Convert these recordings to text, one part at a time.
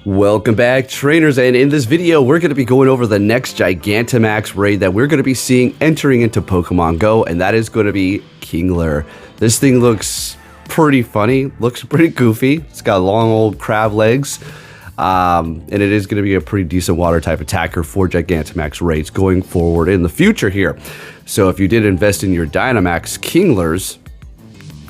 Welcome back, trainers, and in this video we're going to be going over the next Gigantamax raid that we're going to be seeing entering into Pokemon Go, and that is going to be Kingler. This thing looks pretty funny, looks pretty goofy. It's got long old crab legs, and it is going to be a pretty decent water type attacker for Gigantamax raids going forward in the future here. So if you did invest in your Dynamax Kinglers,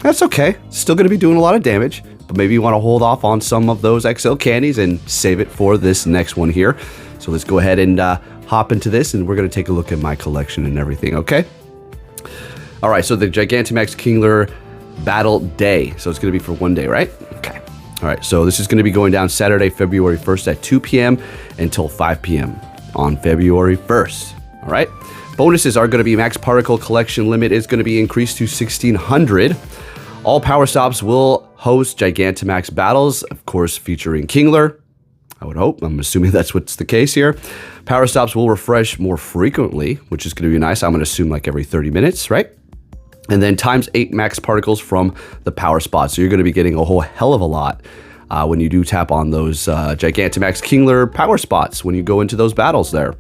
that's okay. Still going to be doing a lot of damage. But maybe you want to hold off on some of those XL candies and save it for this next one here. So let's go ahead and hop into this, and we're going to take a look at my collection and everything, okay? All right, so the Gigantamax Kingler Battle Day. So it's going to be for one day, right? Okay. All right, so this is going to be going down Saturday, February 1st at 2 p.m. until 5 p.m. on February 1st. All right. Bonuses are going to be max particle collection limit is going to be increased to 1,600. All power stops will host Gigantamax battles, of course, featuring Kingler. I would hope. I'm assuming that's what's the case here. Power stops will refresh more frequently, which is going to be nice. I'm going to assume like every 30 minutes, right? And then times 8 max particles from the power spots. So you're going to be getting a whole hell of a lot when you do tap on those Gigantamax Kingler power spots when you go into those battles there.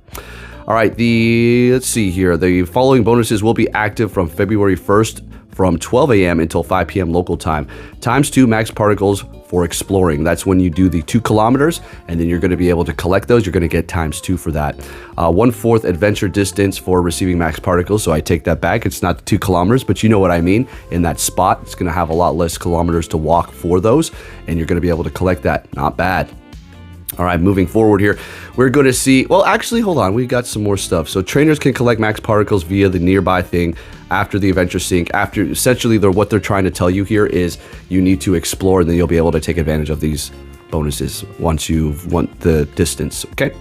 All right, let's see here. The following bonuses will be active from February 1st from 12 a.m. until 5 p.m. local time. Times 2 max particles for exploring. That's when you do the 2 kilometers, and then you're going to be able to collect those. You're going to get times 2 for that. 1/4 adventure distance for receiving max particles. So I take that back. It's not 2 kilometers, but you know what I mean. In that spot, it's going to have a lot less kilometers to walk for those, and you're going to be able to collect that. Not bad. All right, moving forward here, we're going to see, well, actually, hold on, we got some more stuff. So trainers can collect max particles via the nearby thing after the adventure sync. After, essentially, what they're trying to tell you here is you need to explore, and then you'll be able to take advantage of these bonuses once you've won the distance, okay?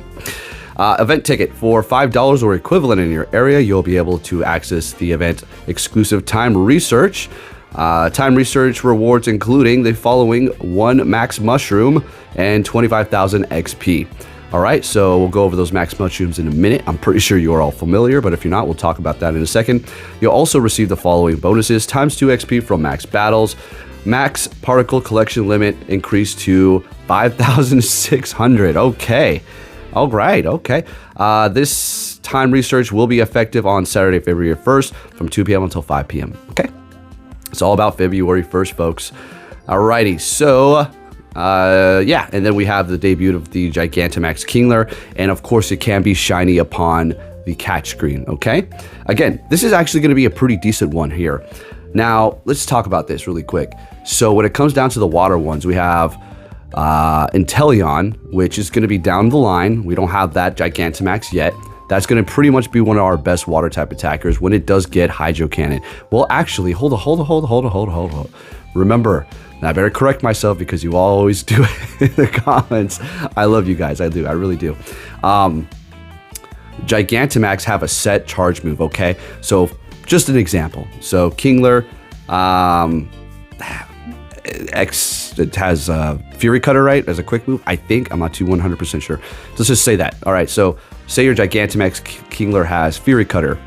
Event ticket for $5 or equivalent in your area, you'll be able to access the event exclusive time research. Time research rewards including the following: 1 max mushroom and 25,000 XP. All right, so we'll go over those max mushrooms in a minute. I'm pretty sure you're all familiar, but if you're not, we'll talk about that in a second. You'll also receive the following bonuses: times 2 XP from max battles, max particle collection limit increased to 5,600. Okay. All right, okay. This time research will be effective on Saturday, February 1st from 2 p.m. until 5 p.m. Okay. It's all about February 1st, folks. Alrighty, so, yeah, and then we have the debut of the Gigantamax Kingler, and of course it can be shiny upon the catch screen, okay? Again, this is actually going to be a pretty decent one here. Now, let's talk about this really quick. So when it comes down to the water ones, we have Inteleon, which is going to be down the line. We don't have that Gigantamax yet. That's going to pretty much be one of our best water type attackers when it does get Hydro Cannon. Well, actually, hold on. Remember, and I better correct myself because you always do it in the comments. I love you guys. I do. I really do. Gigantamax have a set charge move, okay? So, just an example. So, Kingler, it has Fury Cutter, right, as a quick move, I think. I'm not too 100% sure. Let's just say that. All right, so say your Gigantamax Kingler has Fury Cutter.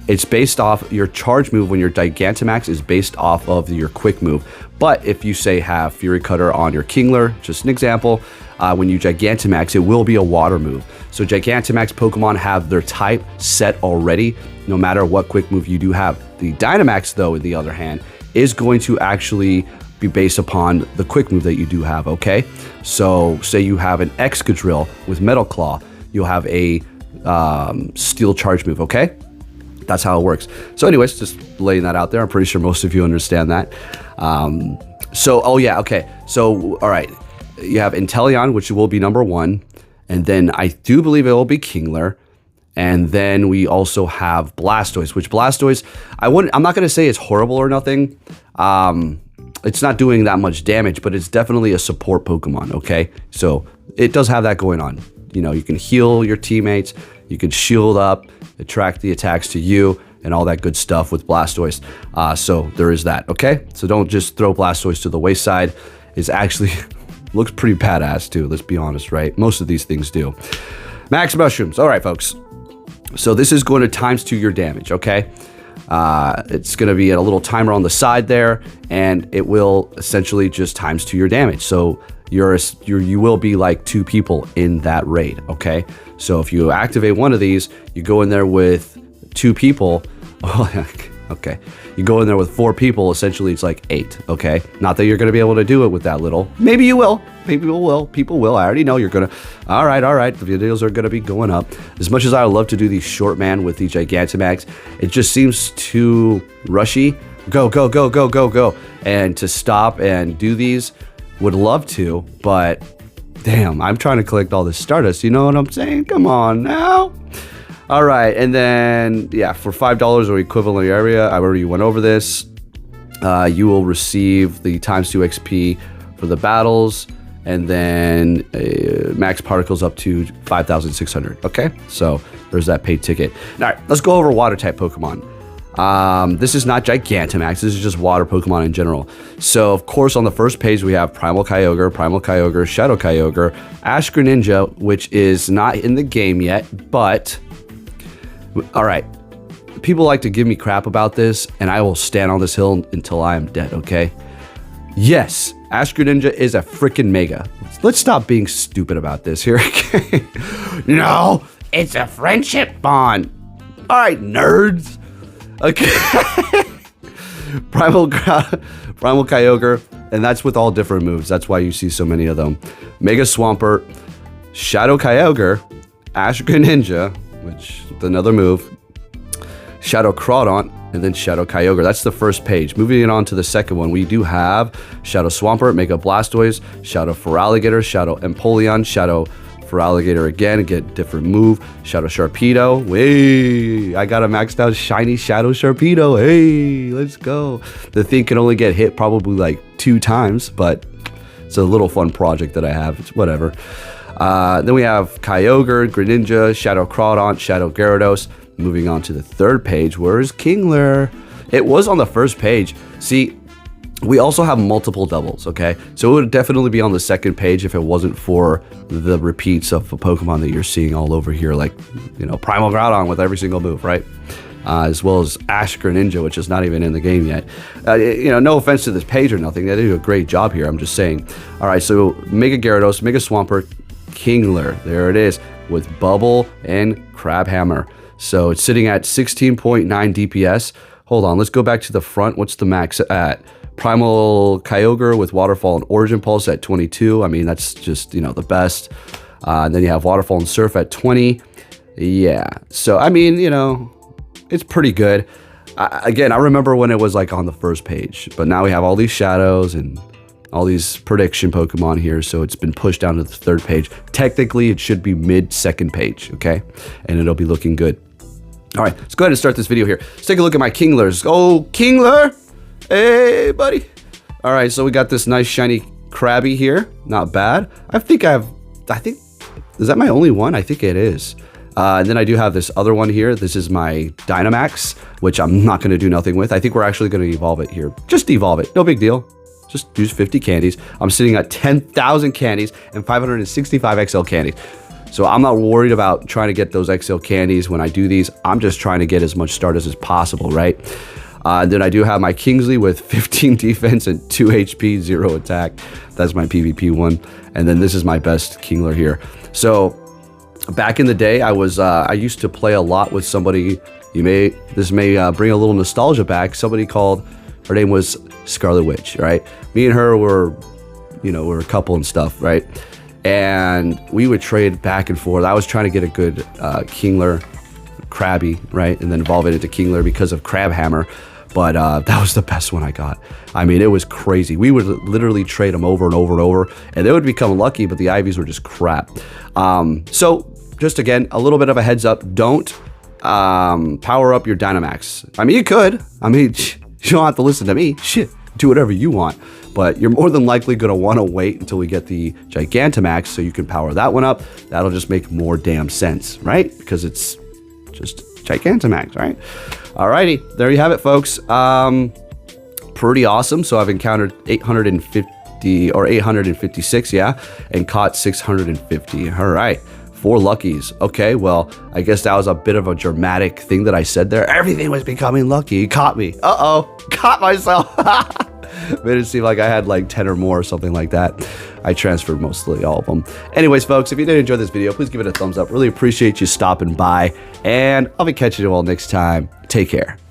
It's based off your charge move when your Gigantamax is based off of your quick move. But if you say have Fury Cutter on your Kingler, just an example, when you Gigantamax, it will be a water move. So Gigantamax Pokemon have their type set already, no matter what quick move you do have. The Dynamax, though, on the other hand, is going to actually be based upon the quick move that you do have, okay? So say you have an Excadrill with Metal Claw, you'll have a Steel Charge move, okay? That's how it works. So anyways, just laying that out there. I'm pretty sure most of you understand that. Oh yeah, okay. So, all right, you have Inteleon, which will be number 1, and then I do believe it will be Kingler, and then we also have Blastoise, which Blastoise, I'm not going to say it's horrible or nothing. It's not doing that much damage, but it's definitely a support Pokemon, okay? So it does have that going on. You know, you can heal your teammates, you can shield up, attract the attacks to you, and all that good stuff with Blastoise. So there is that, okay? So don't just throw Blastoise to the wayside. It's actually looks pretty badass too, let's be honest, right? Most of these things do. Max Mushrooms. All right, folks. So this is going to times 2 your damage, okay? It's going to be a little timer on the side there, and it will essentially just times 2 your damage. So you will be like 2 people in that raid, okay? So if you activate one of these, you go in there with 2 people. Okay. You go in there with 4 people, essentially it's like 8, okay? Not that you're going to be able to do it with that little. Maybe you will. Maybe people will. People will. I already know you're going to. All right. The videos are going to be going up. As much as I would love to do these short man with the Gigantamax, it just seems too rushy. Go. And to stop and do these, would love to, but damn, I'm trying to collect all this Stardust. You know what I'm saying? Come on now. All right, and then, yeah, for $5 or equivalent area, I already went over this. You will receive the ×2 XP for the battles, and then max particles up to 5,600, okay? So there's that paid ticket. All right, let's go over water-type Pokemon. This is not Gigantamax, this is just water Pokemon in general. So, of course, on the first page, we have Primal Kyogre, Shadow Kyogre, Ash Greninja, which is not in the game yet, but... All right, people like to give me crap about this, and I will stand on this hill until I am dead, okay? Yes, Ash Greninja is a freaking mega. Let's stop being stupid about this here, okay? No, it's a friendship bond. All right, nerds. Okay. Primal Kyogre, and that's with all different moves. That's why you see so many of them. Mega Swampert, Shadow Kyogre, Ash Greninja, which is another move, Shadow Crawdaunt, and then Shadow Kyogre. That's the first page. Moving it on to the second one, we do have Shadow Swampert, Mega Blastoise, Shadow Feraligatr, Shadow Empoleon, Shadow Feraligatr again, get different move, Shadow Sharpedo. Hey, I got a maxed out shiny Shadow Sharpedo. Hey, let's go. The thing can only get hit probably like 2 times, but it's a little fun project that I have. It's whatever. Then we have Kyogre, Greninja, Shadow Crawdaunt, Shadow Gyarados. Moving on to the third page, where is Kingler? It was on the first page. See, we also have multiple doubles, okay? So it would definitely be on the second page if it wasn't for the repeats of a Pokemon that you're seeing all over here, like, you know, Primal Groudon with every single move, right? As well as Ash Greninja, which is not even in the game yet. You know, no offense to this page or nothing. They do a great job here, I'm just saying. All right, so Mega Gyarados, Mega Swampert, Kingler, there it is, with Bubble and Crabhammer. So it's sitting at 16.9 DPS. Hold on, let's go back to the front. What's the max at? Primal Kyogre with Waterfall and Origin Pulse at 22. I mean, that's just, you know, the best. Then you have Waterfall and Surf at 20. Yeah, so I mean, you know, it's pretty good. Again, I remember when it was like on the first page, but now we have all these shadows and all these prediction Pokemon here, so it's been pushed down to the third page. Technically, it should be mid-second page, okay? And it'll be looking good. All right, let's go ahead and start this video here. Let's take a look at my Kinglers. Oh, Kingler! Hey, buddy! All right, so we got this nice shiny Krabby here. Not bad. I think, is that my only one? I think it is. And then I do have this other one here. This is my Dynamax, which I'm not going to do nothing with. I think we're actually going to evolve it here. Just evolve it. No big deal. Just use 50 candies. I'm sitting at 10,000 candies and 565 XL candies. So I'm not worried about trying to get those XL candies when I do these. I'm just trying to get as much Stardust as possible, right? Then I do have my Kingsley with 15 defense and 2 HP, 0 attack. That's my PvP one. And then this is my best Kingler here. So back in the day, I used to play a lot with somebody. This may bring a little nostalgia back. Somebody called, her name was Scarlet Witch, right? Me and her were, you know, we're a couple and stuff, right? And we would trade back and forth. I was trying to get a good Kingler, Krabby, right? And then evolve it into Kingler because of Crabhammer. But that was the best one I got. I mean, it was crazy. We would literally trade them over and over and over, and they would become lucky, but the IVs were just crap. So just again, a little bit of a heads up. Don't power up your Dynamax. I mean, you could. I mean, you don't have to listen to me. Shit, do whatever you want. But you're more than likely going to want to wait until we get the Gigantamax so you can power that one up. That'll just make more damn sense, right? Because it's just Gigantamax, right? Alrighty, there you have it, folks. Pretty awesome. So I've encountered 850 or 856, yeah, and caught 650. All right, 4 luckies. Okay, well, I guess that was a bit of a dramatic thing that I said there. Everything was becoming lucky. Caught me. Uh-oh. Caught myself. Made it seem like I had like 10 or more or something like that. I transferred mostly all of them. Anyways, folks, if you did enjoy this video, please give it a thumbs up. Really appreciate you stopping by. And I'll be catching you all next time. Take care.